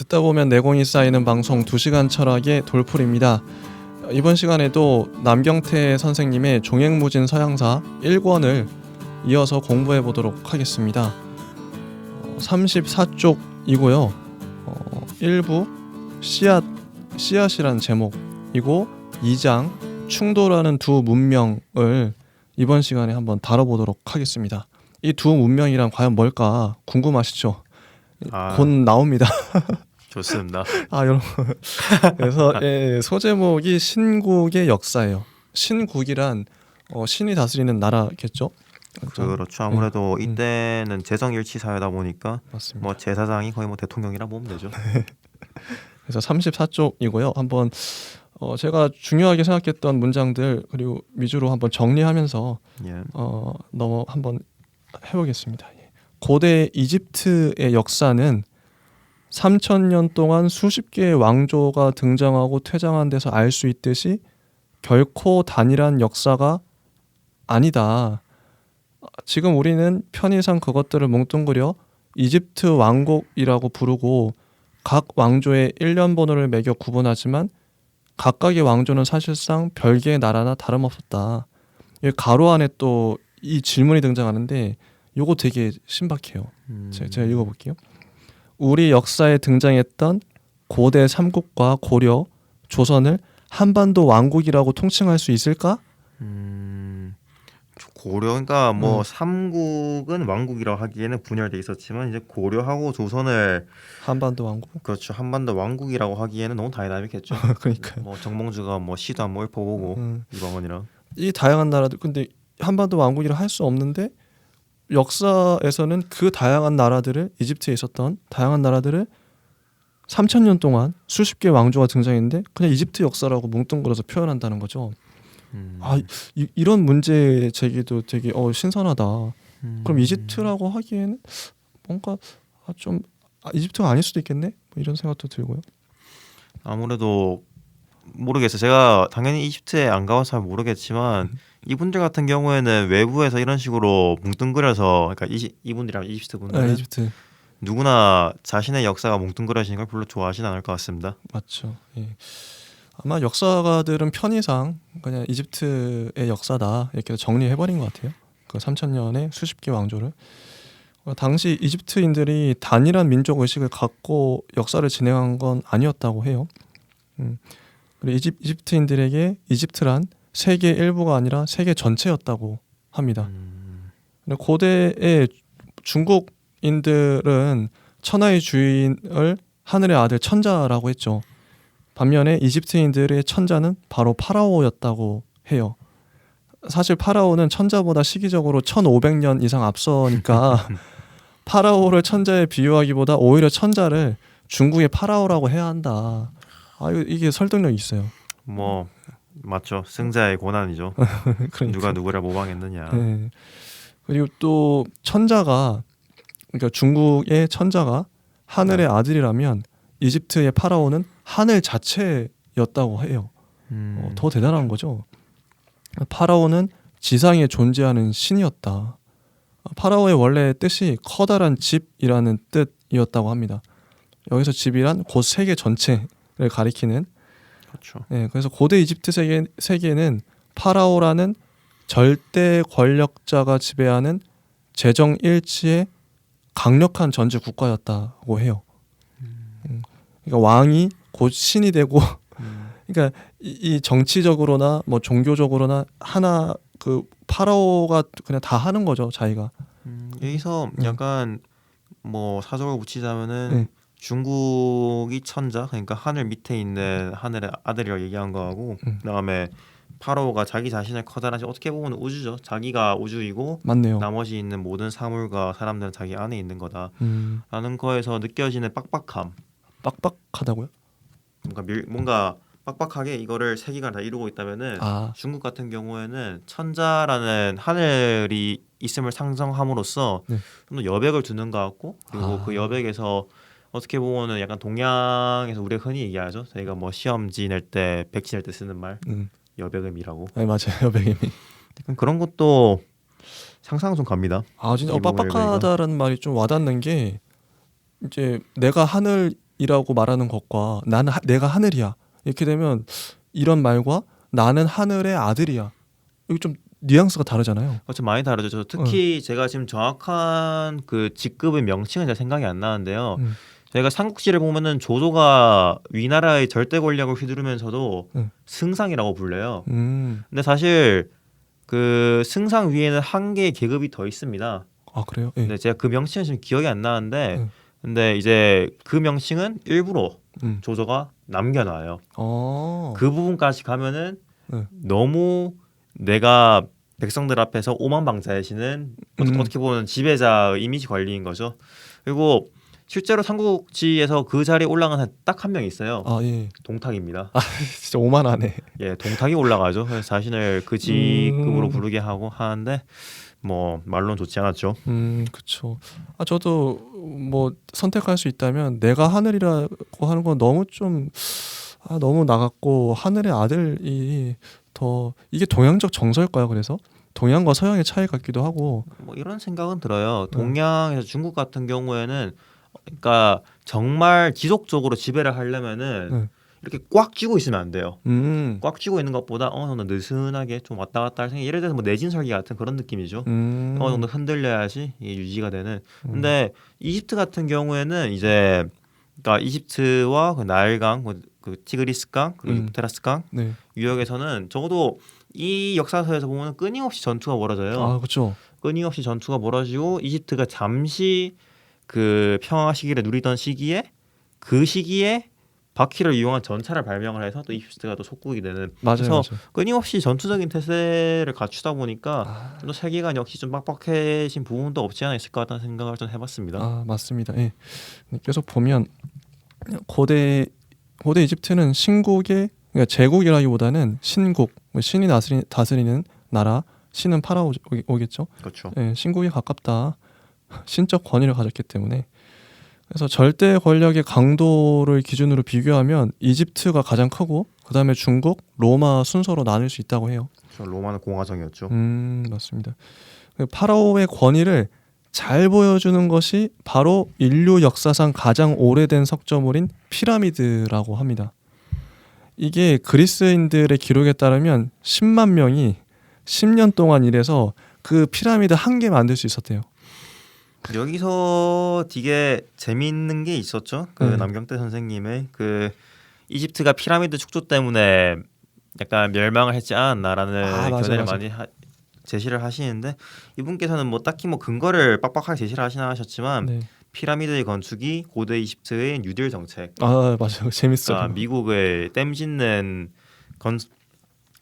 듣다 보면 내공이 쌓이는 방송 2시간 철학의 돌풀입니다. 이번 시간에도 남경태 선생님의 종횡무진 서양사 1권을 이어서 공부해 보도록 하겠습니다. 34쪽이고요. 1부 씨앗이란 제목이고 2장 충돌하는 두 문명을 이번 시간에 한번 다뤄보도록 하겠습니다. 이 두 문명이란 과연 뭘까 궁금하시죠? 곧 나옵니다. 좋습니다. 여러분. 그래서 소제목이 신국의 역사예요. 신국이란 신이 다스리는 나라겠죠. 그렇죠. 아무래도 이때는 재정일치 사회다 보니까 맞습니다. 뭐 제사장이 거의 뭐 대통령이라 보면 되죠. 그래서 34쪽이고요. 한번 제가 중요하게 생각했던 문장들 그리고 위주로 한번 정리하면서 예. 넘어 한번 해보겠습니다. 고대 이집트의 역사는 3000년 동안 수십 개의 왕조가 등장하고 퇴장한 데서 알 수 있듯이 결코 단일한 역사가 아니다. 지금 우리는 편의상 그것들을 뭉뚱그려 이집트 왕국이라고 부르고 각 왕조의 일련 번호를 매겨 구분하지만 각각의 왕조는 사실상 별개의 나라나 다름없었다. 가로 안에 또 이 질문이 등장하는데 요거 되게 신박해요. 제가 읽어볼게요. 우리 역사에 등장했던 고대 삼국과 고려, 조선을 한반도 왕국이라고 통칭할 수 있을까? 고려 그러니까 뭐 삼국은 왕국이라고 하기에는 분열돼 있었지만 이제 고려하고 조선을 한반도 왕국? 그렇죠. 한반도 왕국이라고 하기에는 너무 다이나믹했죠. 그러니까요. 뭐 정몽주가 뭐 시도 한번 읊어보고 이방원이랑 이 다양한 나라들 근데 한반도 왕국이라 할 수 없는데 역사에서는 그 다양한 나라들을 이집트에 있었던 다양한 나라들을 3000년 동안 수십 개의 왕조가 등장했는데 그냥 이집트 역사라고 뭉뚱그려서 표현한다는 거죠. 이런 문제 제기도 되게 신선하다. 그럼 이집트라고 하기에는 뭔가 좀 이집트가 아닐 수도 있겠네? 뭐 이런 생각도 들고요. 아무래도 모르겠어요. 제가 당연히 이집트에 안 가봐서 잘 모르겠지만 이분들 같은 경우에는 외부에서 이런 식으로 뭉뚱그려서 그러니까 이분들이랑 이집트 분들은 이집트 누구나 자신의 역사가 뭉뚱그려지는 걸 별로 좋아하진 않을 것 같습니다. 맞죠. 예. 아마 역사가들은 편의상 그냥 이집트의 역사다 이렇게 정리해버린 것 같아요. 그 3000년의 수십 개 왕조를. 당시 이집트인들이 단일한 민족 의식을 갖고 역사를 진행한 건 아니었다고 해요. 그리고 이집트인들에게 이집트란 세계의 일부가 아니라 세계 전체였다고 합니다. 고대의 중국인들은 천하의 주인을 하늘의 아들 천자라고 했죠. 반면에 이집트인들의 천자는 바로 파라오였다고 해요. 사실 파라오는 천자보다 시기적으로 1500년 이상 앞서니까 파라오를 천자에 비유하기보다 오히려 천자를 중국의 파라오라고 해야 한다. 이게 설득력이 있어요. 뭐 맞죠. 승자의 고난이죠. 그러니까. 누가 누구를 모방했느냐. 네. 그리고 또 천자가 그러니까 중국의 천자가 하늘의 아들이라면 이집트의 파라오는 하늘 자체였다고 해요. 더 대단한 거죠. 파라오는 지상에 존재하는 신이었다. 파라오의 원래 뜻이 커다란 집이라는 뜻이었다고 합니다. 여기서 집이란 곧 세계 전체를 가리키는. 그렇죠. 네, 그래서 고대 이집트 세계는 파라오라는 절대 권력자가 지배하는 재정 일치의 강력한 전제 국가였다고 해요. 그러니까 왕이 곧 신이 되고, 그러니까 이 정치적으로나 뭐 종교적으로나 하나 그 파라오가 그냥 다 하는 거죠, 자기가. 여기서 약간 뭐 사적으로 붙이자면은 중국이 천자, 그러니까 하늘 밑에 있는 하늘의 아들이라고 얘기한 거하고 그다음에 파라오가 자기 자신을 커다란 어떻게 보면 우주죠. 자기가 우주이고 맞네요. 나머지 있는 모든 사물과 사람들은 자기 안에 있는 거다. 라는 거에서 느껴지는 빡빡함. 빡빡하다고요? 뭔가 빡빡하게 이거를 세계가 다 이루고 있다면은 중국 같은 경우에는 천자라는 하늘이 있음을 상정함으로써 좀 더 여백을 두는 것 같고 그리고 그 여백에서 어떻게 보면은 약간 동양에서 우리가 흔히 얘기하죠. 저희가 뭐 시험지 낼 때 백지 낼 때 쓰는 말 여백음이라고. 네, 맞아요. 여백음이. 그런 것도 상상 좀 갑니다. 진짜 빡빡하다라는 말이 좀 와닿는 게 이제 내가 하늘 하늘이라고 말하는 것과 내가 하늘이야 이렇게 되면 이런 말과 나는 하늘의 아들이야 이거 좀 뉘앙스가 다르잖아요. 좀 많이 다르죠. 특히 제가 지금 정확한 그 직급의 명칭은 잘 생각이 안 나는데요. 저희가 삼국지를 보면은 조조가 위나라의 절대 권력을 휘두르면서도 승상이라고 불려요. 근데 사실 그 승상 위에는 한 개의 계급이 더 있습니다. 아 그래요? 근데 제가 그 명칭은 지금 기억이 안 나는데 근데 이제 그 명칭은 일부러 조조가 남겨놔요. 그 부분까지 가면은 너무 내가 백성들 앞에서 오만방자이시는 어떻게 보면 지배자의 이미지 관리인 거죠. 그리고 실제로 삼국지에서 그 자리에 올라간 사람 딱 한 명 있어요. 예. 동탁입니다. 진짜 오만하네. 예, 동탁이 올라가죠. 그래서 자신을 그 직급으로 부르게 하고 하는데 뭐 말로는 좋지 않았죠. 그렇죠. 저도 뭐 선택할 수 있다면 내가 하늘이라고 하는 건 너무 좀 너무 나갔고 하늘의 아들이 더 이게 동양적 정서일까요? 그래서 동양과 서양의 차이 같기도 하고 뭐 이런 생각은 들어요. 동양에서 중국 같은 경우에는 그러니까 정말 지속적으로 지배를 하려면은 이렇게 꽉 쥐고 있으면 안 돼요. 꽉 쥐고 있는 것보다 어느 정도 느슨하게 좀 왔다 갔다 할 생각. 예를 들어서 뭐 내진설기 같은 그런 느낌이죠. 어느 정도 흔들려야지 이게 유지가 되는. 근데 이집트 같은 경우에는 이제 그러니까 이집트와 그 나일강, 그 티그리스강, 그리고 유프라테스강 유역에서는 적어도 이 역사서에서 보면 끊임없이 전투가 벌어져요. 그렇죠. 끊임없이 전투가 벌어지고 이집트가 잠시 그 평화 시기를 누리던 시기에 그 시기에 바퀴를 이용한 전차를 발명을 해서 또 이집트가 또 속국이 되는. 그래서 맞아요. 끊임없이 전투적인 태세를 갖추다 보니까 또 세계관 역시 좀 빡빡해진 부분도 없지 않아 있을 것 같다는 생각을 좀 해봤습니다. 맞습니다. 예. 계속 보면 고대 이집트는 신국의 그러니까 제국이라기보다는 신국, 신이 다스리는 나라, 신은 파라오겠죠. 그렇죠. 예, 신국에 가깝다. 신적 권위를 가졌기 때문에. 그래서 절대 권력의 강도를 기준으로 비교하면 이집트가 가장 크고 그다음에 중국, 로마 순서로 나눌 수 있다고 해요. 로마는 공화정이었죠. 맞습니다. 파라오의 권위를 잘 보여주는 것이 바로 인류 역사상 가장 오래된 석조물인 피라미드라고 합니다. 이게 그리스인들의 기록에 따르면 10만 명이 10년 동안 일해서 그 피라미드 한 개 만들 수 있었대요. 여기서 되게 재미있는 게 있었죠. 그 남경태 선생님의 그 이집트가 피라미드 축조 때문에 약간 멸망을 했지 않았나라는 견해를 많이 제시를 하시는데 이분께서는 뭐 딱히 뭐 근거를 빡빡하게 제시를 하시나 하셨지만 피라미드의 건축이 고대 이집트의 뉴딜 정책. 맞아요. 재밌어요. 그러니까 미국의 댐 짓는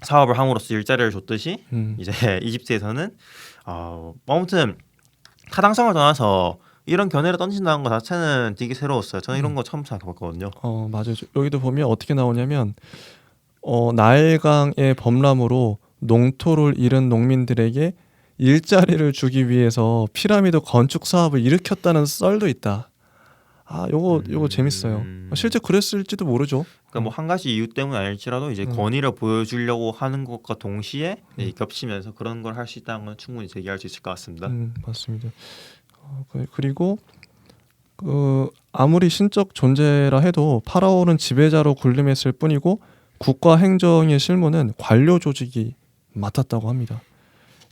사업을 함으로써 일자리를 줬듯이 이제 이집트에서는 아무튼 타당성을 떠나서 이런 견해를 던진다는 것 자체는 되게 새로웠어요. 저는 이런 거 처음 생각해봤거든요. 맞아요. 여기도 보면 어떻게 나오냐면 나일강의 범람으로 농토를 잃은 농민들에게 일자리를 주기 위해서 피라미드 건축 사업을 일으켰다는 썰도 있다. 요거 재밌어요. 실제 그랬을지도 모르죠. 그러니까 뭐 한 가지 이유 때문 아닐지라도 이제 권위를 보여주려고 하는 것과 동시에 겹치면서 그런 걸 할 수 있다는 건 충분히 제기할 수 있을 것 같습니다. 맞습니다. 그리고 아무리 신적 존재라 해도 파라오는 지배자로 군림했을 뿐이고 국가 행정의 실무는 관료 조직이 맡았다고 합니다.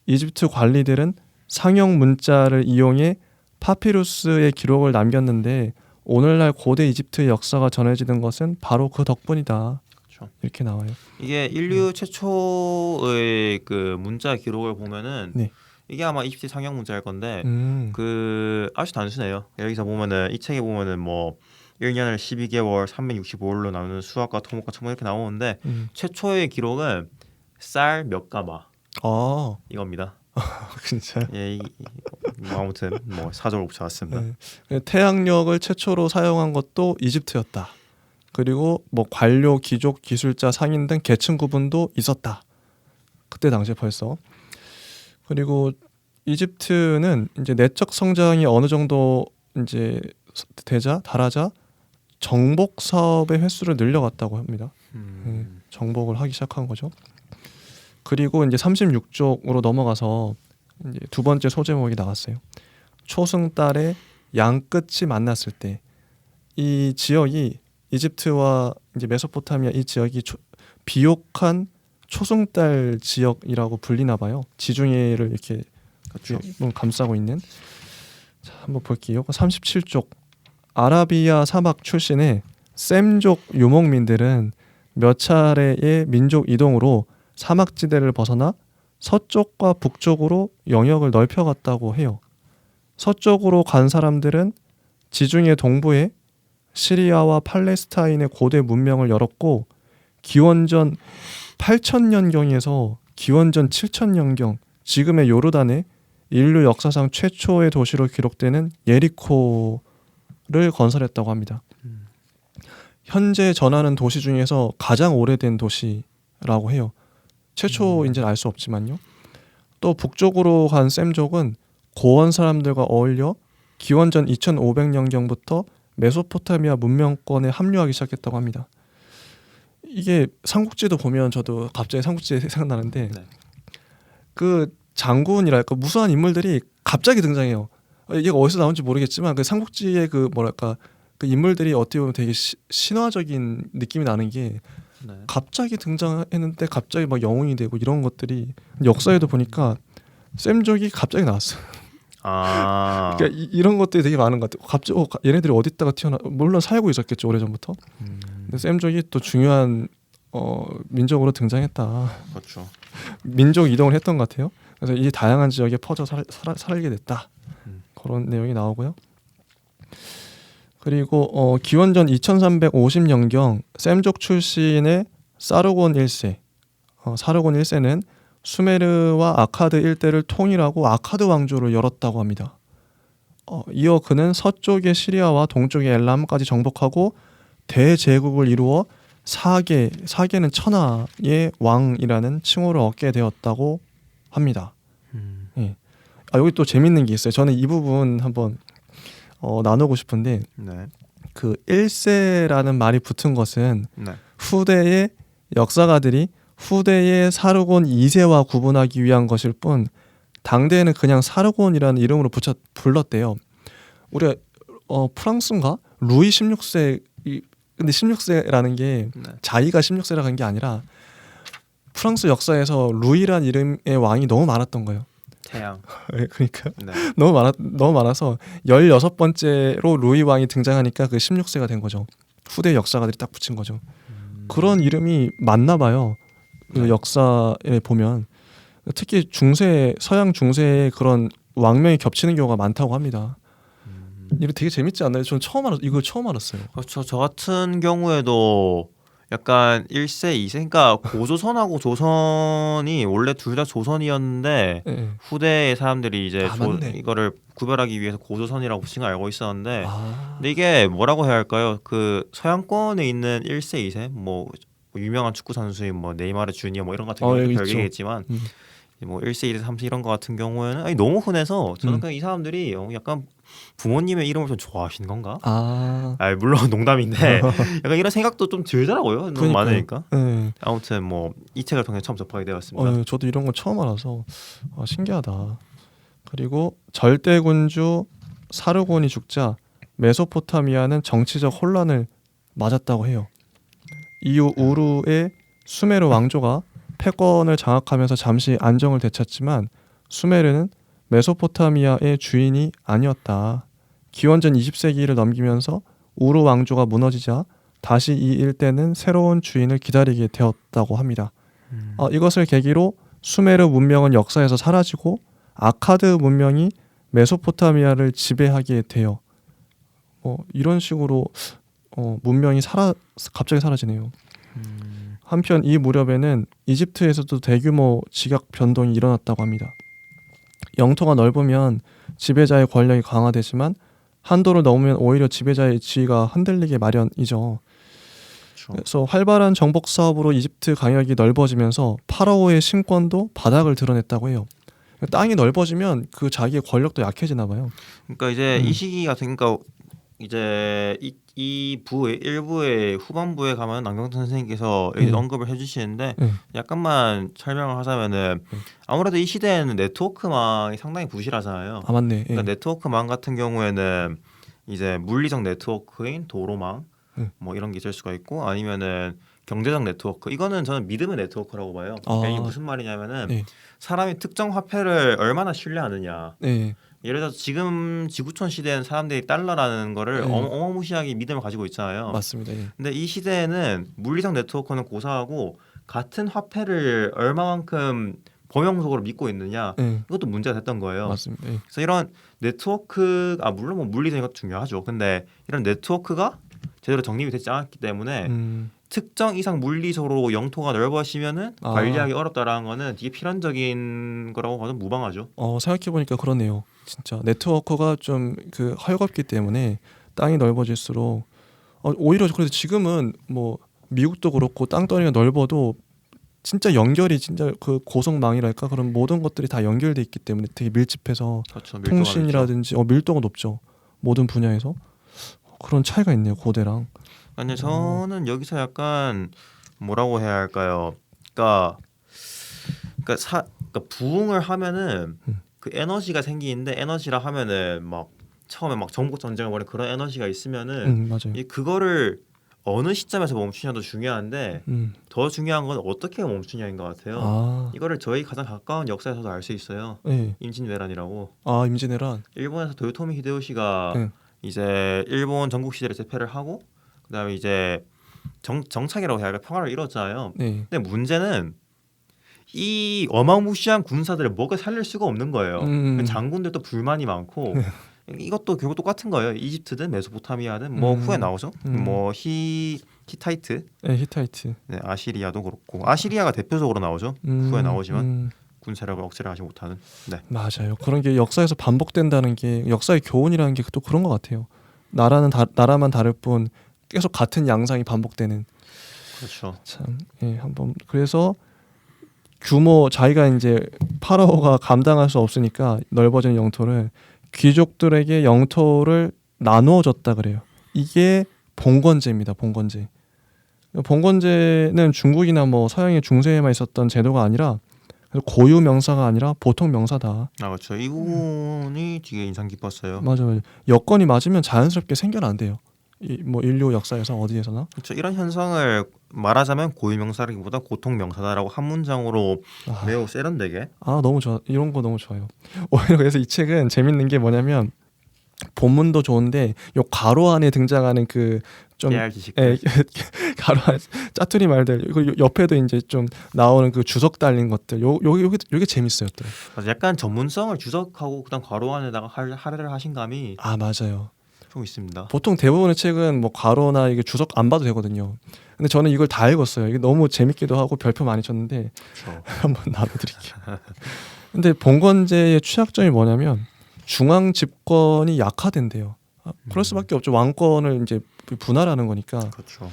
이집트 관리들은 상형 문자를 이용해 파피루스의 기록을 남겼는데 오늘날 고대 이집트의 역사가 전해지는 것은 바로 그 덕분이다. 그렇죠. 이렇게 나와요. 이게 인류 최초의 그 문자 기록을 보면은 이게 아마 이집트 상형 문자일 건데 그 아주 단순해요. 여기서 보면은 이 책에 보면은 뭐 1년을 12개월 365일로 나누는 수학과 토목과 천문 이렇게 나오는데 최초의 기록은 쌀 몇 가마 이겁니다. 진짜. 예, 아무튼 뭐 사적으로 붙여왔습니다. 태양력을 최초로 사용한 것도 이집트였다. 그리고 뭐 관료, 귀족, 기술자, 상인 등 계층 구분도 있었다. 그때 당시에 벌써. 그리고 이집트는 이제 내적 성장이 어느 정도 이제 달하자 정복 사업의 횟수를 늘려갔다고 합니다. 정복을 하기 시작한 거죠. 그리고 이제 36쪽으로 넘어가서 이제 두 번째 소제목이 나왔어요. 초승달의 양끝이 만났을 때 이 지역이 이집트와 이제 메소포타미아 이 지역이 비옥한 초승달 지역이라고 불리나 봐요. 지중해를 이렇게 그렇죠. 감싸고 있는. 자, 한번 볼게요. 37쪽 아라비아 사막 출신의 셈족 유목민들은 몇 차례의 민족 이동으로 사막지대를 벗어나 서쪽과 북쪽으로 영역을 넓혀갔다고 해요. 서쪽으로 간 사람들은 지중해 동부에 시리아와 팔레스타인의 고대 문명을 열었고 기원전 8,000년경에서 기원전 7,000년경 지금의 요르단에 인류 역사상 최초의 도시로 기록되는 예리코를 건설했다고 합니다. 현재 전하는 도시 중에서 가장 오래된 도시라고 해요. 최초인지는 알 수 없지만요. 또 북쪽으로 간 셈족은 고원 사람들과 어울려 기원전 2500년경부터 메소포타미아 문명권에 합류하기 시작했다고 합니다. 이게 삼국지도 보면 저도 갑자기 삼국지 생각나는데 네. 그 장군이랄까 무수한 인물들이 갑자기 등장해요. 얘가 어디서 나온지 모르겠지만 그 삼국지의 그 뭐랄까 그 인물들이 어떻게 보면 되게 신화적인 느낌이 나는 게 네. 갑자기 등장했는데 갑자기 막 영웅이 되고 이런 것들이 역사에도 보니까 셈족이 갑자기 나왔어요. 아. 그러니까 이런 것들이 되게 많은 것 같아요. 갑자기 얘네들이 어디다가 튀어나 물론 살고 있었겠죠 오래전부터. 근데 셈족이 또 중요한 민족으로 등장했다. 그렇죠. 민족 이동을 했던 것 같아요. 그래서 이 다양한 지역에 퍼져 살게 됐다. 그런 내용이 나오고요. 그리고 기원전 2350년경 셈족 출신의 사르곤 1세 사르곤 1세는 수메르와 아카드 일대를 통일하고 아카드 왕조를 열었다고 합니다. 이어 그는 서쪽의 시리아와 동쪽의 엘람까지 정복하고 대제국을 이루어 사계는 천하의 왕이라는 칭호를 얻게 되었다고 합니다. 예. 여기 또 재밌는 게 있어요. 저는 이 부분 한번 나누고 싶은데 네. 그 1세라는 말이 붙은 것은 네. 후대의 역사가들이 후대의 사르곤 2세와 구분하기 위한 것일 뿐 당대에는 그냥 사르곤이라는 이름으로 불렀대요. 우리가 프랑스인가? 루이 16세 근데 16세라는 게 네. 자기가 16세라고 한 게 아니라 프랑스 역사에서 루이란 이름의 왕이 너무 많았던 거예요. 태양. 그러니까 네. 너무 많아서 16번째로 루이 왕이 등장하니까 그 16세가 된 거죠. 후대 역사가들이 딱 붙인 거죠. 그런 이름이 맞나 봐요. 그 네. 역사에 보면 특히 서양 중세의 그런 왕명이 겹치는 경우가 많다고 합니다. 이거 되게 재밌지 않나요? 저는 이걸 처음 알았어요. 그렇죠. 저 같은 경우에도 약간 1세, 2세 그러니까 고조선하고 조선이 원래 둘 다 조선이었는데 네. 후대의 사람들이 이제 맞네. 이거를 구별하기 위해서 고조선이라고 붙인 걸 알고 있었는데 근데 이게 뭐라고 해야 할까요? 그 서양권에 있는 1세, 2세 뭐 유명한 축구 선수인 뭐 네이마르 주니어 뭐 이런 같은 경우는 별개겠지만 뭐 1세, 2세, 3세 이런 거 같은 경우에는 너무 흔해서 저는 그냥 이 사람들이 약간 부모님의 이름을 좀 좋아하시는 건가? 물론 농담인데 약간 이런 생각도 좀 들더라고요. 너무 많으니까. 네. 아무튼 뭐 이 책을 통해 처음 접하게 되었습니다. 저도 이런 건 처음 알아서 신기하다. 그리고 절대군주 사르곤이 죽자 메소포타미아는 정치적 혼란을 맞았다고 해요. 이후 우르의 수메르 왕조가 패권을 장악하면서 잠시 안정을 되찾지만 수메르는 메소포타미아의 주인이 아니었다. 기원전 20세기를 넘기면서 우르 왕조가 무너지자 다시 이 일대는 새로운 주인을 기다리게 되었다고 합니다. 이것을 계기로 수메르 문명은 역사에서 사라지고 아카드 문명이 메소포타미아를 지배하게 돼요. 이런 식으로 문명이 갑자기 사라지네요. 한편 이 무렵에는 이집트에서도 대규모 직약 변동이 일어났다고 합니다. 영토가 넓으면 지배자의 권력이 강화되지만 한도를 넘으면 오히려 지배자의 지위가 흔들리게 마련이죠. 그렇죠. 그래서 활발한 정복 사업으로 이집트 강역이 넓어지면서 파라오의 신권도 바닥을 드러냈다고 해요. 땅이 넓어지면 그 자기의 권력도 약해지나 봐요. 그러니까 이제 이 시기 같은 그러니까 이제 이 부의 일부의 후반부에 가면 남경천 선생님께서 언급을 해주시는데 약간만 설명을 하자면은 아무래도 이 시대에는 네트워크망이 상당히 부실하잖아요. 맞네. 그러니까 네트워크망 같은 경우에는 이제 물리적 네트워크인 도로망 뭐 이런 게 있을 수가 있고 아니면은 경제적 네트워크 이거는 저는 믿음의 네트워크라고 봐요. 그러니까 이게 무슨 말이냐면은 네. 사람이 특정 화폐를 얼마나 신뢰하느냐. 네. 예를 들어서 지금 지구촌 시대엔 사람들이 달러라는 거를 어마무시하게 믿음을 가지고 있잖아요. 맞습니다. 예. 근데 이 시대에는 물리적 네트워크는 고사하고 같은 화폐를 얼마만큼 범용속으로 믿고 있느냐 이것도 문제가 됐던 거예요. 맞습니다. 예. 그래서 이런 네트워크 물론 뭐 물리적인 것도 중요하죠. 근데 이런 네트워크가 제대로 정립이 되지 않았기 때문에 특정 이상 물리적으로 영토가 넓어지면은 관리하기 어렵다라는 거는 되게 필연적인 거라고 봐도 무방하죠. 생각해 보니까 그러네요. 진짜 네트워크가 좀 그 헐겁기 때문에 땅이 넓어질수록 오히려 그래도 지금은 뭐 미국도 그렇고 땅덩이가 넓어도 진짜 연결이 진짜 그 고속망이랄까 그런 모든 것들이 다 연결돼 있기 때문에 되게 밀집해서 그렇죠. 통신이라든지 밀도가 높죠. 모든 분야에서 그런 차이가 있네요. 고대랑. 아니 저는 여기서 약간 뭐라고 해야 할까요? 그러니까 부흥을 하면은 그 에너지가 생기는데 에너지라 하면은 막 처음에 막 전국 전쟁을 벌인 그런 에너지가 있으면은 맞아요. 그거를 어느 시점에서 멈추냐도 중요한데 더 중요한 건 어떻게 멈추냐인 것 같아요. 이거를 저희 가장 가까운 역사에서도 알 수 있어요. 네. 임진왜란이라고. 임진왜란. 일본에서 도요토미 히데요시가 이제 일본 전국 시대를 제패를 하고 그다음에 이제 정착이라고 해야 할까 평화를 이뤘잖아요. 근데 문제는 이 어마무시한 군사들을 먹여 살릴 수가 없는 거예요. 장군들도 불만이 많고 이것도 결국 똑같은 거예요. 이집트든 메소포타미아든 뭐 후에 나오죠. 뭐 히타이트, 히타이트, 네, 아시리아도 그렇고 아시리아가 대표적으로 나오죠. 후에 나오지만 군 세력을 억제를 하지 못하는. 네, 맞아요. 그런 게 역사에서 반복된다는 게 역사의 교훈이라는 게 또 그런 것 같아요. 나라만 다를 뿐 계속 같은 양상이 반복되는. 그렇죠. 참, 한번 그래서 자기가 이제 파라오가 감당할 수 없으니까 넓어진 영토를 귀족들에게 영토를 나누어 줬다 그래요. 이게 봉건제입니다. 봉건제는 중국이나 뭐 서양의 중세에만 있었던 제도가 아니라 고유 명사가 아니라 보통 명사다. 그렇죠. 이 부분이 되게 인상 깊었어요. 맞아요. 여건이 맞으면 자연스럽게 생겨난대요. 뭐 인류 역사에서 어디에서나. 그렇죠. 이런 현상을 말하자면 고유명사라기보다 고통명사다라고 한 문장으로 매우 세련되게. 너무 좋아. 이런 거 너무 좋아요. 오히려 그래서 이 책은 재밌는 게 뭐냐면 본문도 좋은데 요 괄호 안에 등장하는 그 좀 괄호 안에 짜투리 말들 그리고 옆에도 이제 좀 나오는 그 주석 달린 것들 요게 재밌어요 또. 맞아, 약간 전문성을 주석하고 그다음 괄호 안에다가 할애를 하신 감이. 맞아요. 좀 있습니다. 보통 대부분의 책은 뭐 괄호나 이게 주석 안 봐도 되거든요. 근데 저는 이걸 다 읽었어요. 이게 너무 재밌기도 하고 별표 많이 쳤는데 그렇죠. 한번 나눠드릴게요. 근데 봉건제의 취약점이 뭐냐면 중앙 집권이 약화된대요. 그럴 수밖에 없죠. 왕권을 이제 분할하는 거니까. 그렇죠.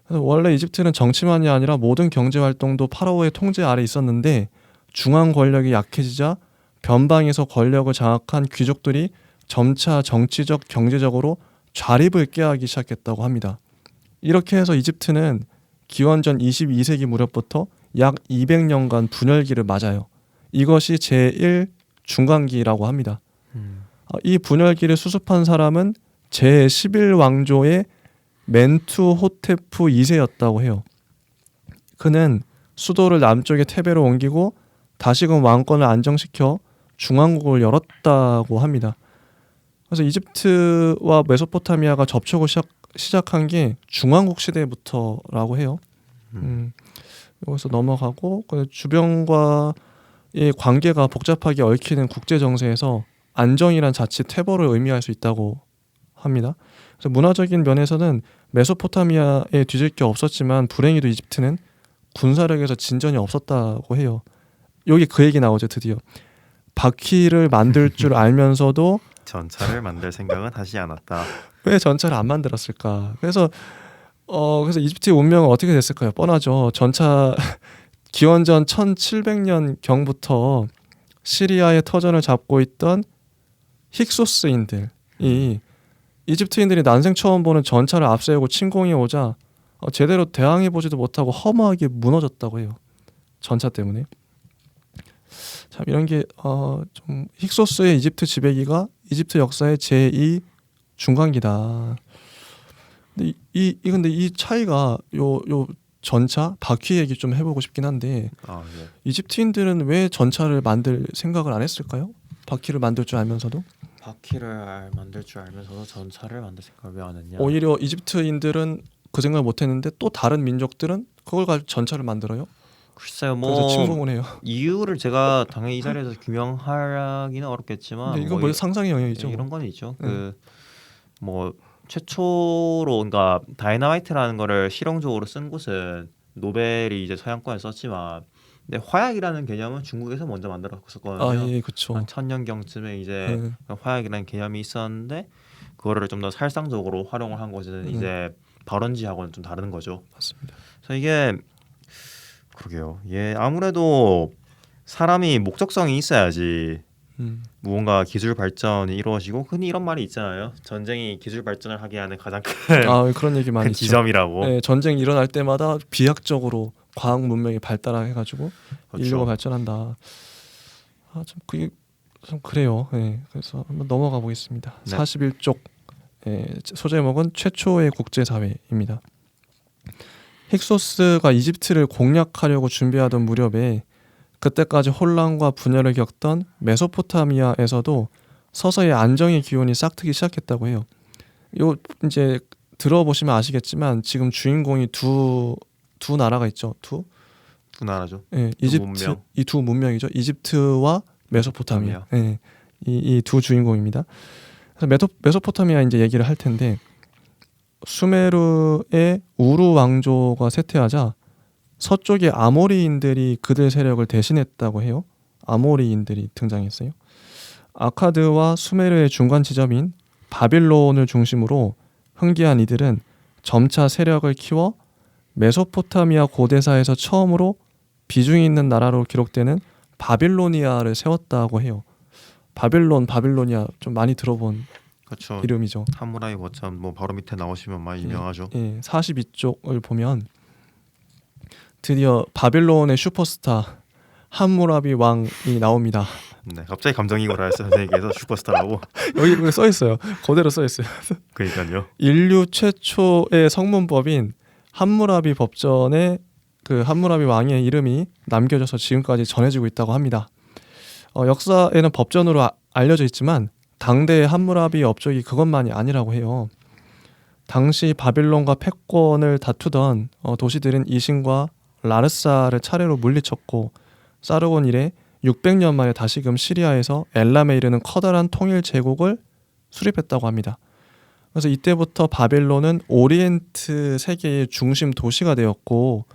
그래서 원래 이집트는 정치만이 아니라 모든 경제 활동도 파라오의 통제 아래 있었는데 중앙 권력이 약해지자 변방에서 권력을 장악한 귀족들이 점차 정치적, 경제적으로 좌립을 꾀하기 시작했다고 합니다. 이렇게 해서 이집트는 기원전 22세기 무렵부터 약 200년간 분열기를 맞아요. 이것이 제1 중간기라고 합니다. 이 분열기를 수습한 사람은 제11왕조의 멘투호테프 2세였다고 해요. 그는 수도를 남쪽의 테베로 옮기고 다시금 왕권을 안정시켜 중앙국을 열었다고 합니다. 그래서 이집트와 메소포타미아가 접촉을 시작한 게 중왕국 시대부터라고 해요. 여기서 넘어가고 주변과의 관계가 복잡하게 얽히는 국제 정세에서 안정이란 자칫 퇴보를 의미할 수 있다고 합니다. 그래서 문화적인 면에서는 메소포타미아에 뒤질 게 없었지만 불행히도 이집트는 군사력에서 진전이 없었다고 해요. 여기 그 얘기 나오죠. 드디어 바퀴를 만들 줄 알면서도 전차를 만들 생각은 하지 않았다. 왜 전차를 안 만들었을까? 그래서 이집트의 운명은 어떻게 됐을까요? 뻔하죠. 전차 기원전 1700년 경부터 시리아의 터전을 잡고 있던 힉소스인들이 이집트인들이 난생 처음 보는 전차를 앞세우고 침공해 오자 제대로 대항해 보지도 못하고 허무하게 무너졌다고 해요. 전차 때문에. 참 이런 게 좀 힉소스의 이집트 지배기가 이집트 역사의 제2 중간기다. 근데 이 차이가 요 전차 바퀴 얘기 좀 해보고 싶긴 한데 예. 이집트인들은 왜 전차를 만들 생각을 안 했을까요? 바퀴를 만들 줄 알면서도 바퀴를 만들 줄 알면서도 전차를 만들 생각을 왜 안 했냐? 오히려 이집트인들은 그 생각을 못했는데 또 다른 민족들은 그걸 가지고 전차를 만들어요. 글쎄요, 그래서 침공을 해요. 이유를 제가 당연히 이 자리에서 규명하기는 어렵겠지만 근데 이건 뭐 상상의 영역이죠. 이런 건 있죠. 뭐 최초로 그러니까 다이너마이트라는 거를 실용적으로 쓴 곳은 노벨이 이제 서양권에 썼지만, 근데 화약이라는 개념은 중국에서 먼저 만들었었거든요. 예, 그렇죠. 한 1000년경쯤에 이제 화약이라는 개념이 있었는데 그거를 좀 더 살상적으로 활용을 한 것은 이제 발원지하고는 좀 다른 거죠. 맞습니다. 그래서 이게 그러게요. 아무래도 사람이 목적성이 있어야지 무언가 기술 발전이 이루어지고, 흔히 이런 말이 있잖아요. 전쟁이 기술 발전을 하게 하는 가장 큰 그런 얘기 많이 큰 지점이라고. 네, 전쟁이 일어날 때마다 비약적으로 과학 문명이 발달해가지고 그렇죠. 인류가 발전한다. 좀 그게 좀 그래요. 네, 그래서 한번 넘어가 보겠습니다. 네. 41쪽 소제목은 최초의 국제사회입니다. 힉소스가 이집트를 공략하려고 준비하던 무렵에 그때까지 혼란과 분열을 겪던 메소포타미아에서도 서서히 안정의 기운이 싹트기 시작했다고 해요. 요 이제 들어보시면 아시겠지만 지금 주인공이 두 나라가 있죠. 두 나라죠. 예, 이집트 이 두 문명이죠. 이집트와 메소포타미아. 예, 이 두 주인공입니다. 그래서 메소포타미아 이제 얘기를 할 텐데, 수메르의 우루 왕조가 쇠퇴하자 서쪽의 아모리인들이 그들 세력을 대신했다고 해요. 아모리인들이 등장했어요. 아카드와 수메르의 중간 지점인 바빌론을 중심으로 흥기한 이들은 점차 세력을 키워 메소포타미아 고대사에서 처음으로 비중이 있는 나라로 기록되는 바빌로니아를 세웠다고 해요. 바빌로니아 좀 많이 들어본 그렇죠. 이름이죠. 하무라비 버참 뭐 바로 밑에 나오시면 많이 유명하죠. 42쪽을 보면 드디어 바빌론의 슈퍼스타 함무라비 왕이 나옵니다. 네, 갑자기 감정이입을 하셨어요. 선생님께서 슈퍼스타라고. 여기 써 있어요. 그대로 써 있어요. 그러니까요. 인류 최초의 성문법인 함무라비 법전에 그 함무라비 왕의 이름이 남겨져서 지금까지 전해지고 있다고 합니다. 역사에는 법전으로 알려져 있지만 당대의 함무라비 업적이 그것만이 아니라고 해요. 당시 바빌론과 패권을 다투던 도시들은 이신과 라르사를 차례로 물리쳤고, 사르곤 이래 600년 만에 다시금 시리아에서 엘람에 이르는 커다란 통일 제국을 수립했다고 합니다. 그래서 이때부터 바빌론은 오리엔트 세계의 중심 도시가 되었고,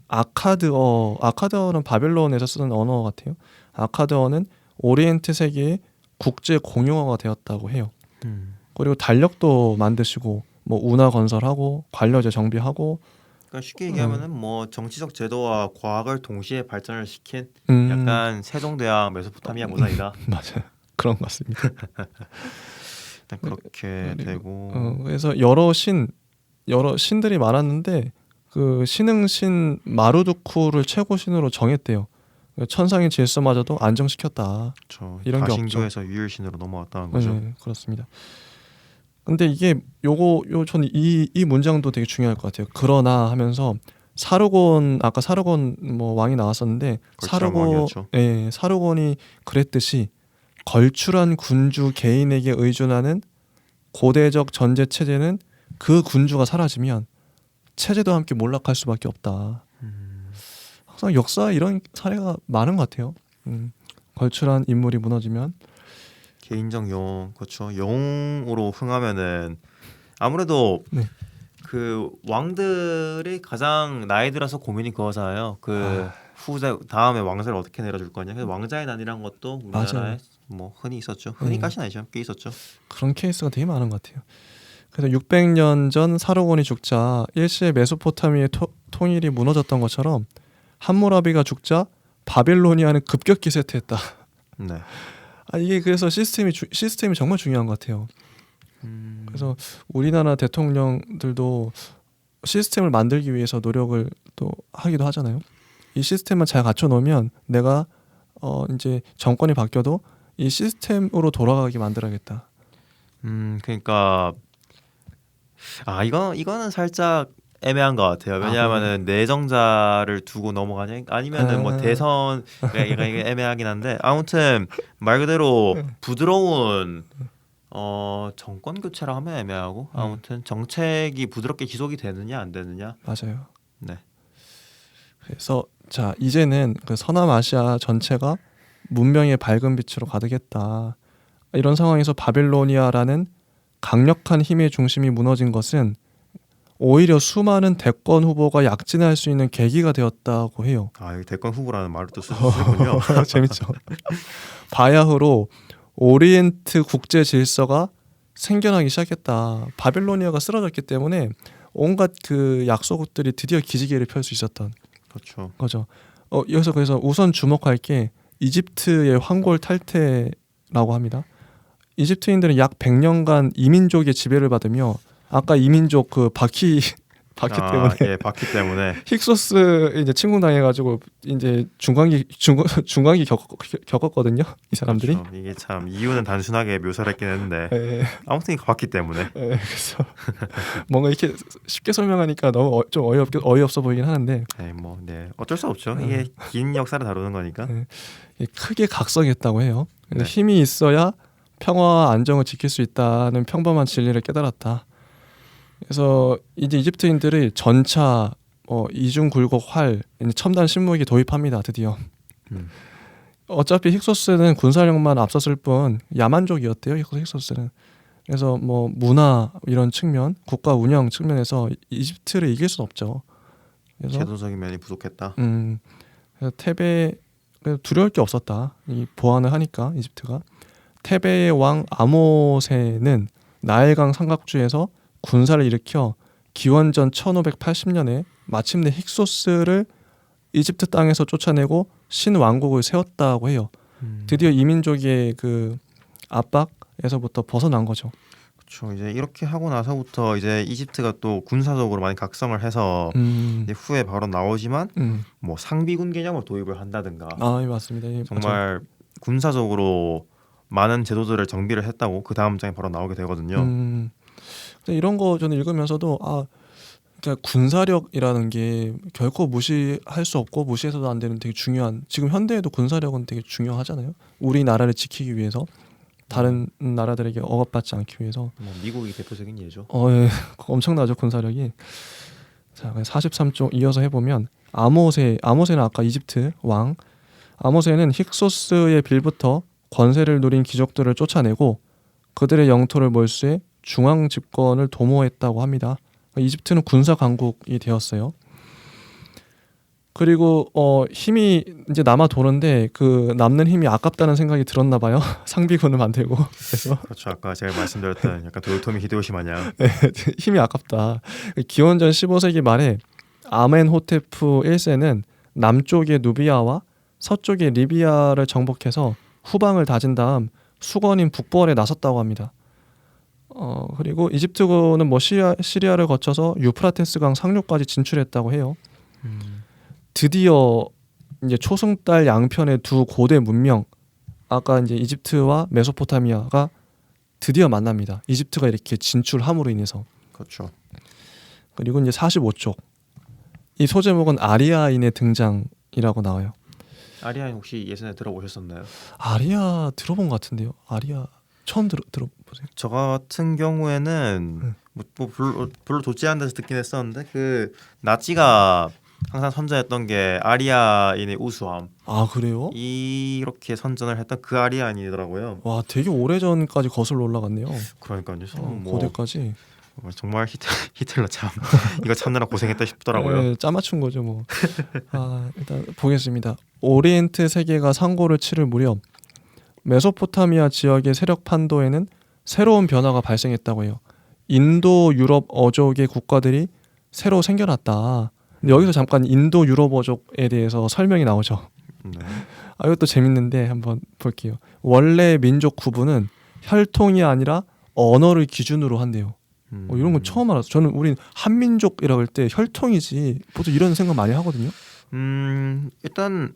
아카드어는 바빌론에서 쓰는 언어 같아요. 아카드어는 오리엔트 세계의 국제 공용어가 되었다고 해요. 그리고 달력도 만드시고 뭐 운하 건설하고 관료제 정비하고, 그러니까 쉽게 얘기하면은 뭐 정치적 제도와 과학을 동시에 발전을 시킨 약간 세종대왕 메소포타미아 모사이다. 맞아요. 그런 것 같습니다. 그렇게 되고 그래서 여러 신들이 많았는데 그 신흥신 마루두쿠를 최고 신으로 정했대요. 천상의 질서마저도 안정시켰다. 그렇죠. 이런 게 없죠. 다신교에서 유일신으로 넘어왔다는 거죠. 네, 그렇습니다. 근데 이게 저는 이 문장도 되게 중요할 것 같아요. 그러나 하면서 아까 사르곤 뭐 왕이 나왔었는데 사르곤이 그랬듯이 걸출한 군주 개인에게 의존하는 고대적 전제 체제는 그 군주가 사라지면 체제도 함께 몰락할 수밖에 없다. 항상 역사에 이런 사례가 많은 것 같아요. 걸출한 인물이 무너지면 개인적 영웅, 그렇죠. 영웅으로 흥하면은 아무래도 그 왕들이 가장 나이 들어서 고민이 그거잖아요. 후세 다음에 왕세를 어떻게 내려줄 거냐. 그래서 왕자의 난이란 것도 우리나라에 맞아요. 뭐 흔히 있었죠. 흔히까지는 아니죠. 꽤 있었죠. 그런 케이스가 되게 많은 것 같아요. 그래서 600년 전 사르곤이 죽자 일시의 메소포타미아의 통일이 무너졌던 것처럼 함무라비가 죽자 바빌로니아는 급격히 쇠퇴했다. 네. 이게 그래서 시스템이 정말 중요한 것 같아요. 그래서 우리나라 대통령들도 시스템을 만들기 위해서 노력을 또 하기도 하잖아요. 이 시스템만 잘 갖춰 놓으면 내가 이제 정권이 바뀌어도 이 시스템으로 돌아가게 만들어야겠다. 그러니까 이거는 살짝 애매한 것 같아요. 왜냐하면은 내정자를 두고 넘어가냐 아니면은 뭐 대선 이게 애매하긴 한데 아무튼 말 그대로 부드러운 정권 교체라 하면 애매하고 아무튼 정책이 부드럽게 지속이 되느냐 안 되느냐. 맞아요. 네. 그래서 자 이제는 그 서남아시아 전체가 문명의 밝은 빛으로 가득했다. 이런 상황에서 바빌로니아라는 강력한 힘의 중심이 무너진 것은 오히려 수많은 대권 후보가 약진할 수 있는 계기가 되었다고 해요. 아, 여기 대권 후보라는 말을 또 쓰시군요. 재밌죠. 바야흐로 오리엔트 국제 질서가 생겨나기 시작했다. 바빌로니아가 쓰러졌기 때문에 온갖 그 약소국들이 드디어 기지개를 펼 수 있었던 그렇죠. 거죠. 여기서 그래서 우선 주목할 게 이집트의 황골 탈퇴라고 합니다. 이집트인들은 약 100년간 이민족의 지배를 받으며 아까 이민족 그 바퀴 때문에 바퀴 때문에 힉소스 이제 침공당해가지고 이제 중간기 겪었거든요. 이 사람들이. 그렇죠. 이게 참 이유는 단순하게 묘사를 했긴 했는데 아무튼 바퀴 때문에. 그래서 뭔가 이렇게 쉽게 설명하니까 너무 좀 어이없어 보이긴 하는데. 어쩔 수 없죠. 이게 긴 역사를 다루는 거니까. 크게 각성했다고 해요. 힘이 있어야 평화와 안정을 지킬 수 있다는 평범한 진리를 깨달았다. 그래서 이제 이집트인들이 전차, 이중 굴곡 활, 첨단 신무기 도입합니다. 드디어. 어차피 힉소스는 군사력만 앞섰을 뿐 야만족이었대요. 힉소스는. 그래서 뭐 문화 이런 측면, 국가 운영 측면에서 이집트를 이길 수는 없죠. 그래서 제도적인 면이 부족했다. 그래서 테베 두려울 게 없었다. 이 보안을 하니까 이집트가. 테베의 왕 아모세는 나일강 삼각주에서 군사를 일으켜 기원전 1580년에 마침내 힉소스를 이집트 땅에서 쫓아내고 신왕국을 세웠다고 해요. 드디어 이민족의 그 압박에서부터 벗어난 거죠. 그렇죠. 이제 이렇게 하고 나서부터 이제 이집트가 또 군사적으로 많이 각성을 해서 이제 후에 바로 나오지만 뭐 상비군 개념을 도입을 한다든가. 맞습니다. 정말 맞아요. 군사적으로 많은 제도들을 정비를 했다고 그 다음 장에 바로 나오게 되거든요. 이런 거 저는 읽으면서도 그러니까 군사력이라는 게 결코 무시할 수 없고 무시해서도 안 되는 되게 중요한, 지금 현대에도 군사력은 되게 중요하잖아요. 우리나라를 지키기 위해서, 다른 나라들에게 억압받지 않기 위해서. 미국이 대표적인 예죠. 엄청나죠 군사력이. 자, 43쪽 이어서 해보면 아모세는 아까 이집트 왕. 아모세는 힉소스의 빌부터 권세를 누린 귀족들을 쫓아내고 그들의 영토를 몰수해 중앙 집권을 도모했다고 합니다. 이집트는 군사 강국이 되었어요. 그리고 힘이 이제 남아 도는데 그 남는 힘이 아깝다는 생각이 들었나 봐요. 상비군을 만들고. 그래서 그렇죠. 아까 제가 말씀드렸던 약간 도요토미 히데요시 마냥 힘이 아깝다. 기원전 15세기 말에 아멘호테프 1세는 남쪽의 누비아와 서쪽의 리비아를 정복해서 후방을 다진 다음 수건인 북벌에 나섰다고 합니다. 그리고 이집트군은 뭐 시리아를 거쳐서 유프라테스강 상류까지 진출했다고 해요. 드디어 이제 초승달 양편의 두 고대 문명, 아까 이제 이집트와 메소포타미아가 드디어 만납니다. 이집트가 이렇게 진출함으로 인해서. 그렇죠. 그리고 이제 45쪽. 이 소제목은 아리아인의 등장이라고 나와요. 아리아인 혹시 예전에 들어보셨었나요? 아리아 들어본 것 같은데요. 아리아 처음 들어보세요. 저 같은 경우에는 뭐 별로 좋지 않은 데서 듣긴 했었는데 그 나치가 항상 선전했던 게 아리아인의 우수함. 아 그래요? 이렇게 선전을 했던 그 아리아인이더라고요. 와 되게 오래전까지 거슬러 올라갔네요. 그러니까요. 고대까지. 정말 히틀러 참 이거 참느라 고생했다 싶더라고요. 짜맞춘 거죠 뭐. 일단 보겠습니다. 오리엔트 세계가 상고를 치를 무렵 메소포타미아 지역의 세력 판도에는 새로운 변화가 발생했다고 해요. 인도 유럽 어족의 국가들이 새로 생겨났다. 근데 여기서 잠깐 인도 유럽 어족에 대해서 설명이 나오죠. 네. 이것도 재밌는데 한번 볼게요. 원래 민족 구분은 혈통이 아니라 언어를 기준으로 한대요. 이런 건 처음 알았어. 저는 우린 한민족이라고 할 때 혈통이지 보통 이런 생각 많이 하거든요. 일단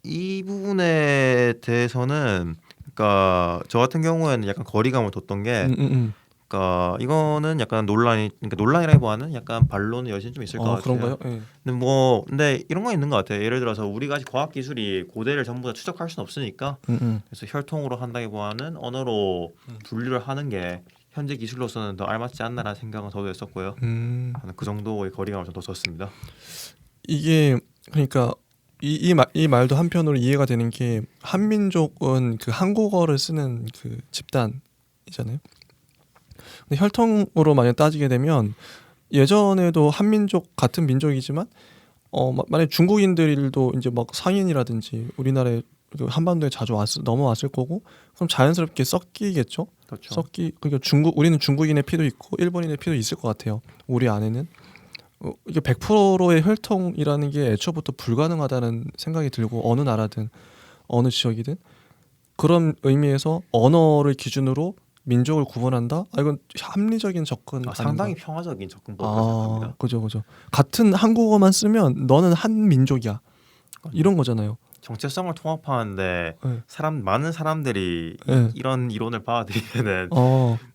이 부분에 대해서는 그러니까 저 같은 경우에는 약간 거리감을 뒀던 게, 그러니까 이거는 약간 그러니까 논란이라기보다는 약간 반론의 여지는 좀 있을 것 같아요. 그런가요? 네. 근데 이런 거 있는 것 같아요. 예를 들어서 우리가 과학 기술이 고대를 전부 다 추적할 수는 없으니까, 그래서 혈통으로 한다기보다는 언어로 분류를 하는 게 현재 기술로서는 더 알맞지 않나라는 생각은 저도 했었고요. 그 정도의 거리감을 좀 뒀었습니다. 이게 그러니까 이 말도 한편으로 이해가 되는 게 한민족은 그 한국어를 쓰는 그 집단이잖아요. 근데 혈통으로 만약 따지게 되면 예전에도 한민족 같은 민족이지만 만약 중국인들도 이제 막 상인이라든지 우리나라에 한반도에 자주 넘어왔을 거고 그럼 자연스럽게 섞이겠죠. 그렇죠. 그러니까 우리는 중국인의 피도 있고 일본인의 피도 있을 것 같아요. 우리 안에는 이게 100%의 혈통이라는 게 애초부터 불가능하다는 생각이 들고 어느 나라든 어느 지역이든 그런 의미에서 언어를 기준으로 민족을 구분한다? 이건 합리적인 접근 상당히 아닌가? 평화적인 접근법이라고 생각합니다. 그죠. 같은 한국어만 쓰면 너는 한 민족이야. 이런 거잖아요. 정체성을 통합하는데 네. 많은 사람들이 네. 이런 이론을 받아들이면은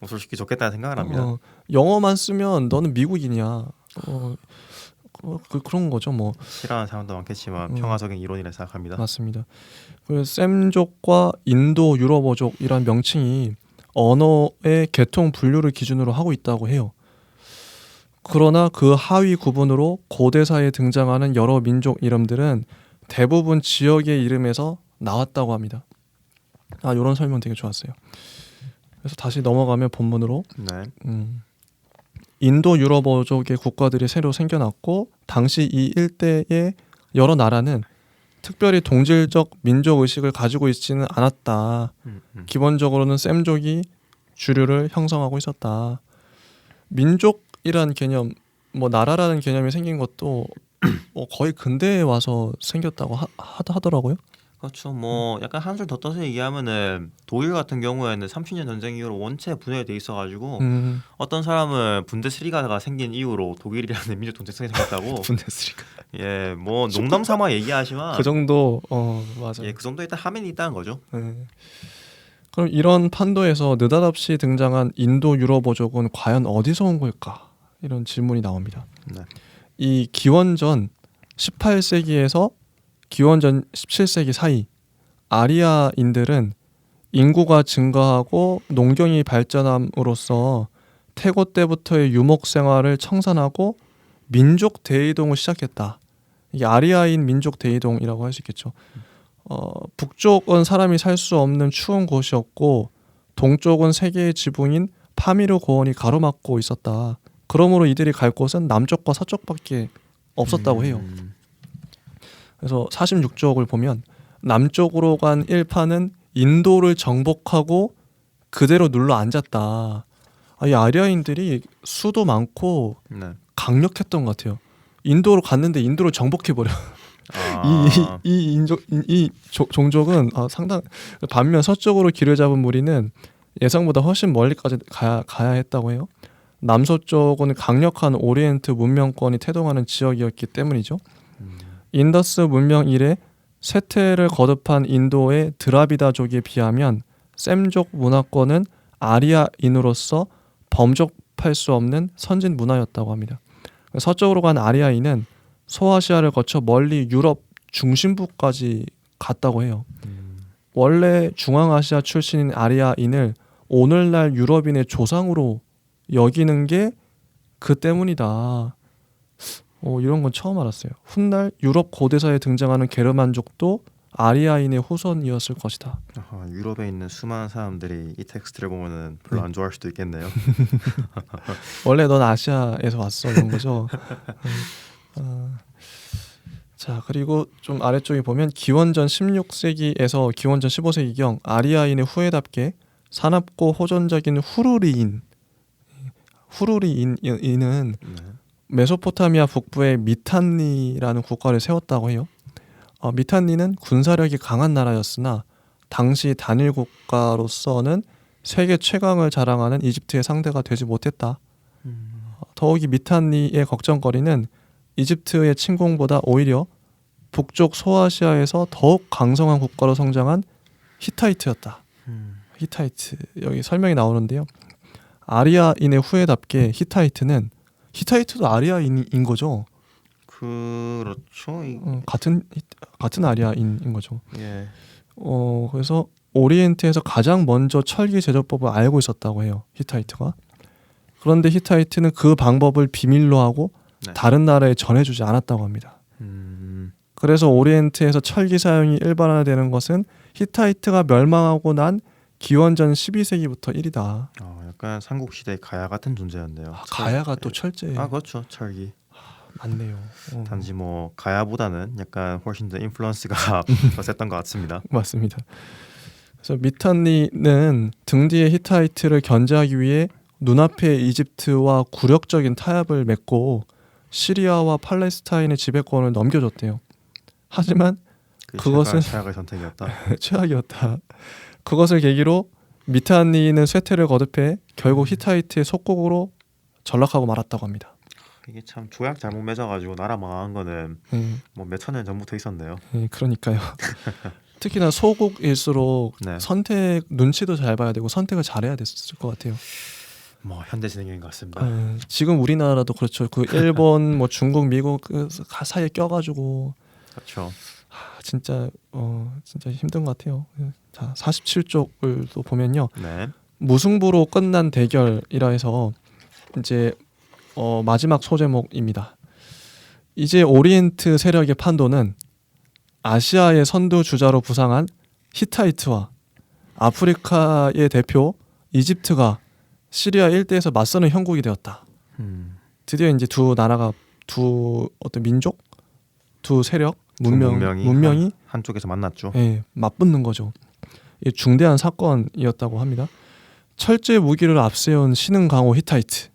솔직히 좋겠다는 생각을 합니다. 영어만 쓰면 너는 미국인이야. 그런 거죠, 뭐. 싫어하는 사람도 많겠지만 평화적인 이론이라 생각합니다. 맞습니다. 그 셈족과 인도 유럽어족이란 명칭이 언어의 계통 분류를 기준으로 하고 있다고 해요. 그러나 그 하위 구분으로 고대사에 등장하는 여러 민족 이름들은 대부분 지역의 이름에서 나왔다고 합니다. 이런 설명 되게 좋았어요. 그래서 다시 넘어가면 본문으로. 네. 인도 유럽어족의 국가들이 새로 생겨났고 당시 이 일대의 여러 나라는 특별히 동질적 민족 의식을 가지고 있지는 않았다. 기본적으로는 셈족이 주류를 형성하고 있었다. 민족이란 개념, 나라라는 개념이 생긴 것도 거의 근대에 와서 생겼다고 하더라고요. 그렇죠. 약간 한술 더 떠서 얘기하면은 독일 같은 경우에는 30년 전쟁 이후로 원체 분열돼 있어가지고 어떤 사람은 분데스리가가 생긴 이후로 독일이라는 민족 정체성이 생겼다고. 분데스리가. 예, 농담 삼아 얘기하지만 그 정도 맞아요. 예, 그 정도 일단 화면이 있다는 거죠. 네. 그럼 이런 판도에서 느닷없이 등장한 인도 유럽어족은 과연 어디서 온 걸까? 이런 질문이 나옵니다. 네. 이 기원전 18세기에서 기원전 17세기 사이 아리아인들은 인구가 증가하고 농경이 발전함으로써 태고 때부터의 유목 생활을 청산하고 민족 대이동을 시작했다. 이게 아리아인 민족 대이동이라고 할 수 있겠죠. 북쪽은 사람이 살 수 없는 추운 곳이었고 동쪽은 세계의 지붕인 파미르 고원이 가로막고 있었다. 그러므로 이들이 갈 곳은 남쪽과 서쪽밖에 없었다고 해요. 그래서 46쪽을 보면 남쪽으로 간 1파는 인도를 정복하고 그대로 눌러 앉았다. 이 아리아인들이 수도 많고 강력했던 것 같아요. 인도로 갔는데 인도를 정복해버려. 이 종족은 상당. 반면 서쪽으로 길을 잡은 무리는 예상보다 훨씬 멀리까지 가야 했다고 해요. 남서쪽은 강력한 오리엔트 문명권이 태동하는 지역이었기 때문이죠. 인더스 문명 이래 쇠퇴를 거듭한 인도의 드라비다족에 비하면 셈족 문화권은 아리아인으로서 범접할 수 없는 선진 문화였다고 합니다. 서쪽으로 간 아리아인은 소아시아를 거쳐 멀리 유럽 중심부까지 갔다고 해요. 원래 중앙아시아 출신인 아리아인을 오늘날 유럽인의 조상으로 여기는 게 그 때문이다. 이런 건 처음 알았어요. 훗날 유럽 고대사에 등장하는 게르만족도 아리아인의 후손이었을 것이다. 유럽에 있는 수많은 사람들이 이 텍스트를 보면은 별로 안 좋아할 수도 있겠네요. 원래 넌 아시아에서 왔어 이런 거죠. 자, 그리고 좀 아래쪽에 보면 기원전 16세기에서 기원전 15세기경 아리아인의 후예답게 사납고 호전적인 후루리인은 메소포타미아 북부의 미탄니라는 국가를 세웠다고 해요. 미탄니는 군사력이 강한 나라였으나 당시 단일 국가로서는 세계 최강을 자랑하는 이집트의 상대가 되지 못했다. 더욱이 미탄니의 걱정거리는 이집트의 침공보다 오히려 북쪽 소아시아에서 더욱 강성한 국가로 성장한 히타이트였다. 히타이트 여기 설명이 나오는데요. 아리아인의 후예답게 히타이트도 아리아인인 거죠. 그렇죠. 같은 아리아인인 거죠. 예. 그래서 오리엔트에서 가장 먼저 철기 제조법을 알고 있었다고 해요. 히타이트가. 그런데 히타이트는 그 방법을 비밀로 하고 네. 다른 나라에 전해주지 않았다고 합니다. 그래서 오리엔트에서 철기 사용이 일반화되는 것은 히타이트가 멸망하고 난 기원전 12세기부터 일이다. 약간 삼국시대 가야 같은 존재였네요. 가야가 또 철제. 그렇죠. 철기. 맞네요. 단지 뭐 가야보다는 약간 훨씬 더 인플루언스가 더 셌던 것 같습니다. 맞습니다. 그래서 미탄니는 등 뒤에 히타이트를 견제하기 위해 눈앞에 이집트와 굴욕적인 타협을 맺고 시리아와 팔레스타인의 지배권을 넘겨줬대요. 하지만 그것은 최악의 선택이었다. 최악이었다. 그것을 계기로 미탄니는 쇠퇴를 거듭해 결국 히타이트의 속국으로 전락하고 말았다고 합니다. 이게 참 조약 잘못 맺어가지고 나라 망한 거는 뭐 몇천 년 전부터 있었네요. 그러니까요. 특히나 소국일수록 네. 선택 눈치도 잘 봐야 되고 선택을 잘해야 됐을 것 같아요. 뭐 현대 진행인 것 같습니다. 지금 우리나라도 그렇죠. 그 일본, 뭐 중국, 미국 그 사이에 껴가지고 그렇죠. 진짜 힘든 것 같아요. 자, 47쪽을 또 보면요. 네. 무승부로 끝난 대결이라 해서 이제 마지막 소제목입니다. 이제 오리엔트 세력의 판도는 아시아의 선두 주자로 부상한 히타이트와 아프리카의 대표 이집트가 시리아 일대에서 맞서는 형국이 되었다. 드디어 이제 두 나라가 두 어떤 민족, 두 세력, 문명이 한쪽에서 만났죠. 예, 맞붙는 거죠. 이게 중대한 사건이었다고 합니다. 철제 무기를 앞세운 신흥 강호 히타이트,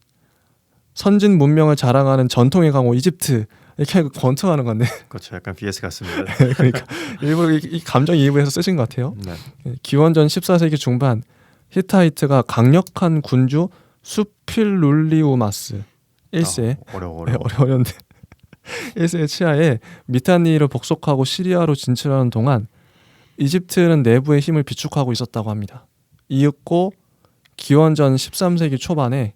선진 문명을 자랑하는 전통의 강호 이집트, 이렇게 권투하는 건데. 그렇죠. 약간 BS 같습니다. 그러니까 일부러 이 감정이입해서 쓰신 것 같아요. 네. 기원전 14세기 중반 히타이트가 강력한 군주 수필룰리우마스 1세 어려운데 1세의 치하에 미탄니를 복속하고 시리아로 진출하는 동안 이집트는 내부의 힘을 비축하고 있었다고 합니다. 이윽고 기원전 13세기 초반에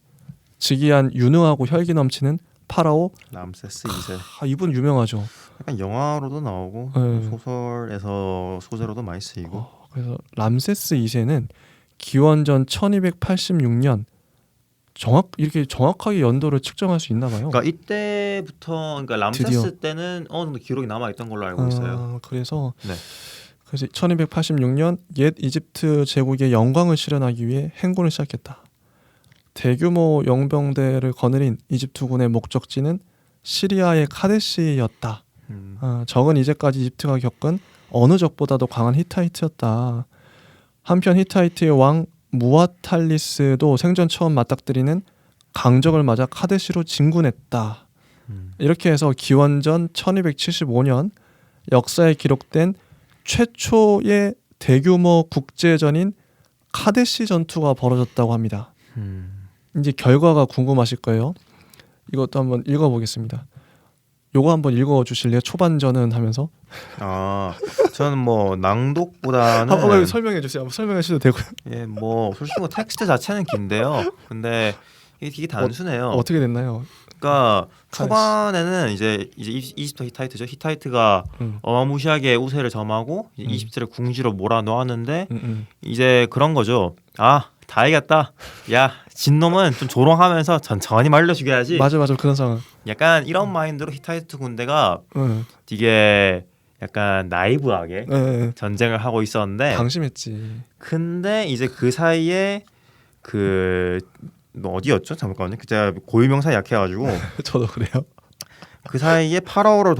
즉위한 유능하고 혈기 넘치는 파라오 람세스 2세. 이분 유명하죠. 약간 영화로도 나오고 소설에서 소재로도 많이 쓰이고. 그래서 람세스 2세는 기원전 1286년 이렇게 정확하게 연도를 측정할 수 있나 봐요. 그러니까 이때부터 람세스 드디어. 때는 어느 정도 기록이 남아 있던 걸로 알고 있어요. 그래서 네. 1286년 옛 이집트 제국의 영광을 실현하기 위해 행군을 시작했다. 대규모 용병대를 거느린 이집트군의 목적지는 시리아의 카데시였다. 적은 이제까지 이집트가 겪은 어느 적보다도 강한 히타이트였다. 한편 히타이트의 왕 무아탈리스도 생전 처음 맞닥뜨리는 강적을 맞아 카데시로 진군했다. 이렇게 해서 기원전 1275년 역사에 기록된 최초의 대규모 국제전인 카데시 전투가 벌어졌다고 합니다. 이제 결과가 궁금하실 거예요. 이것도 한번 읽어보겠습니다. 요거 한번 읽어주실래요? 초반전은 하면서. 저는 뭐 낭독보다는 한번 설명해 주세요. 한번 설명해 주셔도 되고요. 예, 뭐 솔직히 뭐 텍스트 자체는 긴데요. 근데 이게 되게 단순해요. 어떻게 됐나요? 그러니까 초반에는 이제 이집트 히타이트죠. 히타이트가 어마무시하게 우세를 점하고 이집트를 궁지로 몰아놓았는데 이제 그런 거죠. 다 이겼다. 야, 진 놈은 좀 조롱하면서 천천히 말려 죽여야지. 맞아 그런 상황. 약간 이런 마인드로 히타이트 군대가 되게 약간 나이브하게 전쟁을 하고 있었는데 방심했지. 근데 이제 그 사이에 어디였죠? 잠깐만요. 제가 고유명사 약해가지고 저도 그래요. 그 사이에 파라오를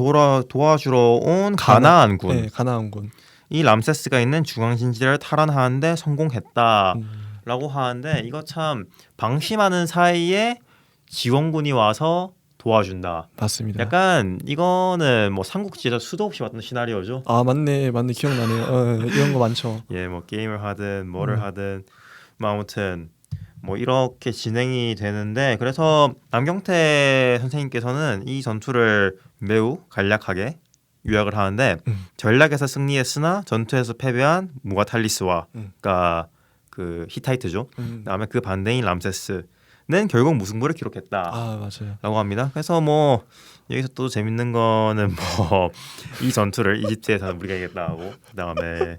도와주러 온 가나안군. 네, 가나안군. 이 람세스가 있는 중앙진지를 탈환하는데 성공했다라고 하는데 이거 참 방심하는 사이에 지원군이 와서 도와준다. 맞습니다. 약간 이거는 뭐 삼국지에서 수도 없이 봤던 시나리오죠. 맞네 기억나네요. 이런 거 많죠. 예, 뭐 게임을 하든 뭐를 하든 뭐 아무튼 뭐 이렇게 진행이 되는데 그래서 남경태 선생님께서는 이 전투를 매우 간략하게 요약을 하는데 전략에서 승리했으나 전투에서 패배한 무아탈리스와 그러니까 그 히타이트죠. 그다음에 그 반대인 람세스는 결국 무승부를 기록했다. 맞아요. 라고 합니다. 그래서 뭐 여기서 또 재밌는 거는 뭐 이 전투를 이집트에서는 우리가 이겼다 하고 그다음에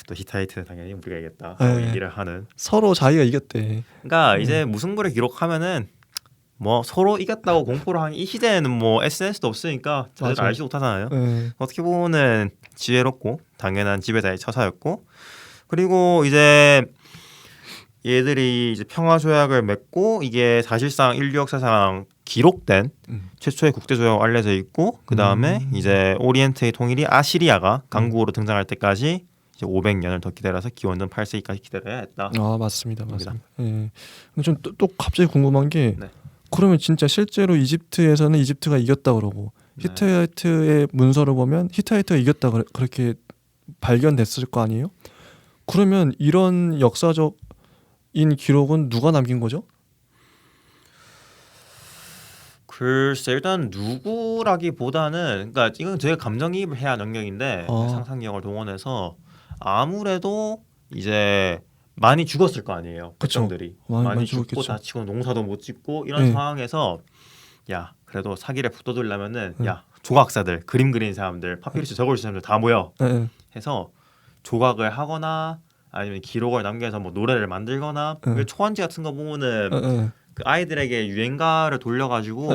또 히타이트는 당연히 우리가 이겼다 하고 네. 얘기를 하는. 서로 자기가 이겼대. 그러니까 이제 무승부를 기록하면은 뭐 서로 이겼다고 공포를 하는 이 시대에는 뭐 SNS도 없으니까 다들 맞아요. 알지도 못하잖아요. 네. 어떻게 보면은 지혜롭고 당연한 지배자의 처사였고 그리고 이제 얘들이 이제 평화 조약을 맺고 이게 사실상 인류 역사상 기록된 최초의 국제 조약으로 알려져 있고 그 다음에 이제 오리엔트의 통일이 아시리아가 강국으로 등장할 때까지 이제 500년을 더 기다려서 기원전 8세기까지 기다려야 했다. 맞습니다. 예. 근데 좀 또 갑자기 궁금한 게 네. 그러면 진짜 실제로 이집트에서는 이집트가 이겼다 그러고 네. 히타이트의 문서를 보면 히타이트가 이겼다 그렇게 발견됐을 거 아니에요? 그러면 이런 역사적인 기록은 누가 남긴 거죠? 글쎄 일단 누구라기보다는 그러니까 이건 저희가 감정이입을 해야 하는 영역인데 상상력을 동원해서 아무래도 이제 많이 죽었을 거 아니에요. 백성들이 많이 죽고 죽었겠죠. 다치고 농사도 못 짓고 이런 상황에서 야 그래도 사기를 붙어두려면은 야 조각사들 그림 그리는 사람들 파피루스 적을 수 사람들 다 모여 해서 조각을 하거나 아니면 기록을 남겨서 뭐 노래를 만들거나 왜 초안지 같은 거 보면은 그 아이들에게 유행가를 돌려가지고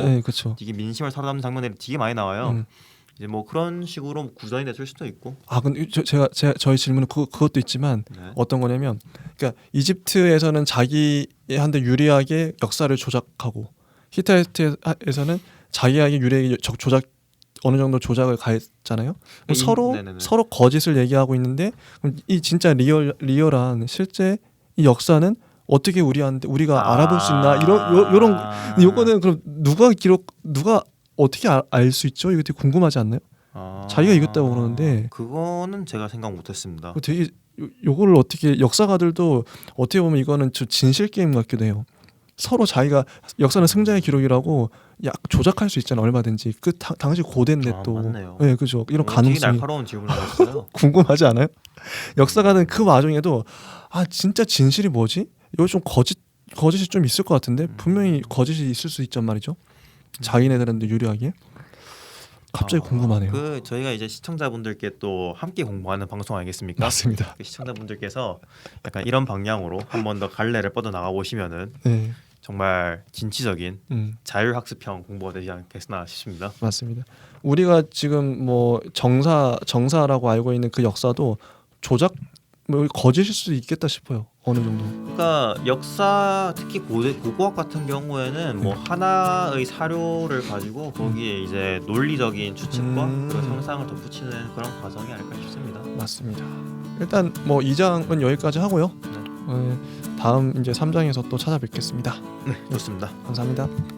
이게 민심을 사로잡는 장면들이 되게 많이 나와요. 이제 뭐 그런 식으로 구성이 됐을 수도 있고. 근데 저희 질문은 그것도 있지만 어떤 거냐면, 그러니까 이집트에서는 자기한테 유리하게 역사를 조작하고 히타이트에서는 자기에게 유리하게 어느 정도 조작을 가했잖아요. 서로 거짓을 얘기하고 있는데 이 진짜 리얼한 실제 이 역사는 어떻게 우리가 알아볼 수 있나 이런 요거는 그럼 누가 어떻게 알 수 있죠? 이거 되게 궁금하지 않나요? 자기가 이겼다고 그러는데 그거는 제가 생각 못했습니다. 되게 요거를 어떻게 역사가들도 어떻게 보면 이거는 진실 게임 같기도 해요. 서로 자기가 역사는 승자의 기록이라고 조작할 수 있잖아 얼마든지. 그 당시 고대인데 또. 맞네요. 네, 그죠. 이런 가능성이 되게 날카로운 질문이었어요. 궁금하지 않아요? 역사가는 그 와중에도 진짜 진실이 뭐지? 이거 좀 거짓이 좀 있을 것 같은데 분명히 거짓이 있을 수 있단 말이죠. 자기네들한테 유리하게. 갑자기 궁금하네요. 그 저희가 이제 시청자분들께 또 함께 공부하는 방송 아니겠습니까? 맞습니다. 그 시청자분들께서 약간 이런 방향으로 한 번 더 갈래를 뻗어 나가 보시면은 정말 진취적인 자율학습형 공부가 되지 않겠나 싶습니다. 맞습니다. 우리가 지금 뭐 정사라고 알고 있는 그 역사도 거짓일 수도 있겠다 싶어요. 어느 정도. 그러니까 역사 특히 고고학 같은 경우에는 뭐 하나의 사료를 가지고 거기에 이제 논리적인 추측과 그 상상을 덧붙이는 그런 과정이 아닐까 싶습니다. 맞습니다. 일단 뭐 2장은 여기까지 하고요. 다음 이제 3장에서 또 찾아뵙겠습니다. 네, 좋습니다. 감사합니다.